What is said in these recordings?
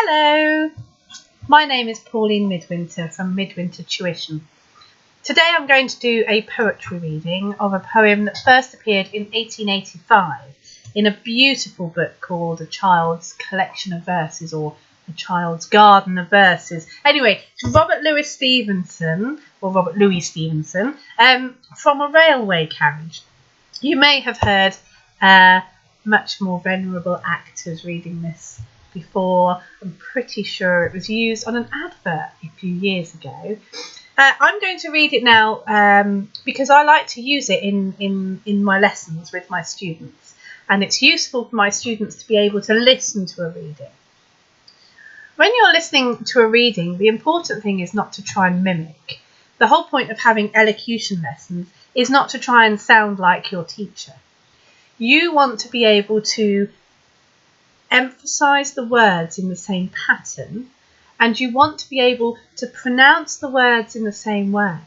Hello, my name is Pauline Midwinter from Midwinter Tuition. Today I'm going to do a poetry reading of a poem that first appeared in 1885 in a beautiful book called A Child's Collection of Verses, or A Child's Garden of Verses. Anyway, it's Robert Louis Stevenson from A Railway Carriage. You may have heard much more venerable actors reading this before. I'm pretty sure it was used on an advert a few years ago. I'm going to read it now because I like to use it in my lessons with my students, and it's useful for my students to be able to listen to a reading. When you're listening to a reading, the important thing is not to try and mimic. The whole point of having elocution lessons is not to try and sound like your teacher. You want to be able to emphasise the words in the same pattern, and you want to be able to pronounce the words in the same way,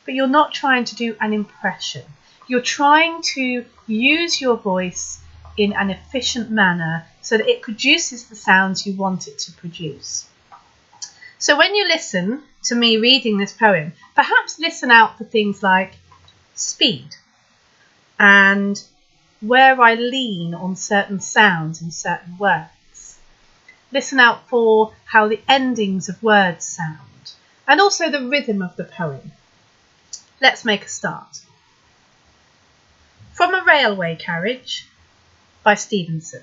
but you're not trying to do an impression. You're trying to use your voice in an efficient manner so that it produces the sounds you want it to produce. So when you listen to me reading this poem, perhaps listen out for things like speed and where I lean on certain sounds and certain words. Listen out for how the endings of words sound, and also the rhythm of the poem. Let's make a start. From A Railway Carriage by Stevenson.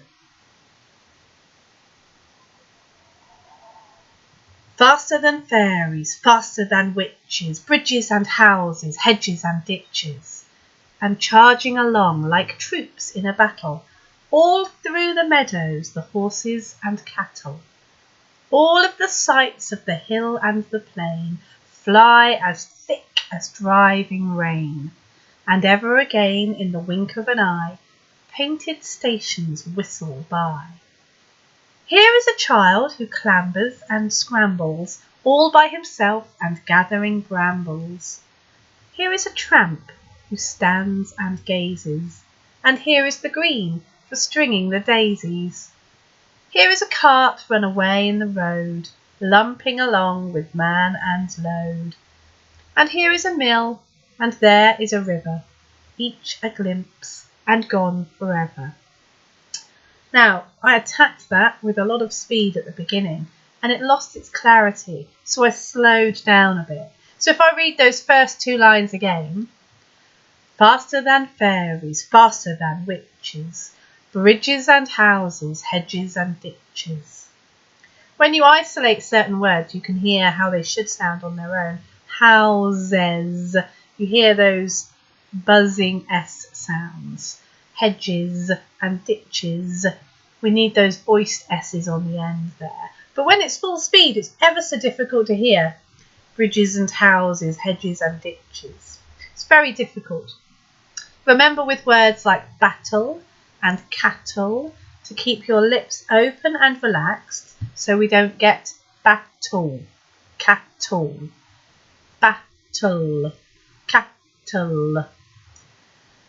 Faster than fairies, faster than witches, bridges and houses, hedges and ditches, and charging along like troops in a battle, all through the meadows the horses and cattle. All of the sights of the hill and the plain fly as thick as driving rain, and ever again in the wink of an eye painted stations whistle by. Here is a child who clambers and scrambles all by himself and gathering brambles. Here is a tramp who stands and gazes, and here is the green for stringing the daisies. Here is a cart run away in the road, lumping along with man and load. And here is a mill, and there is a river, each a glimpse and gone forever. Now, I attacked that with a lot of speed at the beginning, and it lost its clarity, so I slowed down a bit. So if I read those first two lines again: faster than fairies, faster than witches, bridges and houses, hedges and ditches. When you isolate certain words, you can hear how they should sound on their own. Houses, you hear those buzzing S sounds. Hedges and ditches, we need those voiced S's on the end there. But when it's full speed, it's ever so difficult to hear. Bridges and houses, hedges and ditches. It's very difficult. Remember with words like battle and cattle to keep your lips open and relaxed so we don't get battle, cattle, battle, cattle.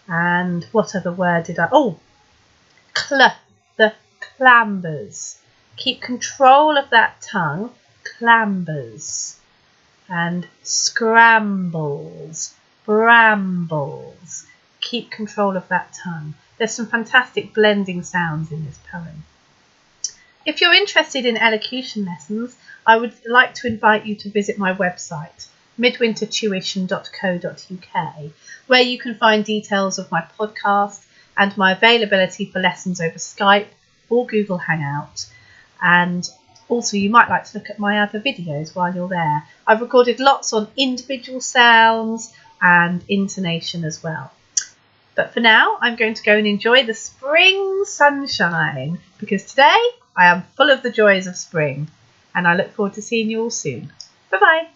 And what other word did I... Oh, the clambers. Keep control of that tongue. Clambers. And scrambles, brambles. Keep control of that tongue. There's some fantastic blending sounds in this poem. If you're interested in elocution lessons, I would like to invite you to visit my website, midwintertuition.co.uk, where you can find details of my podcast and my availability for lessons over Skype or Google Hangout. And also you might like to look at my other videos while you're there. I've recorded lots on individual sounds and intonation as well. But for now, I'm going to go and enjoy the spring sunshine, because today I am full of the joys of spring, and I look forward to seeing you all soon. Bye-bye.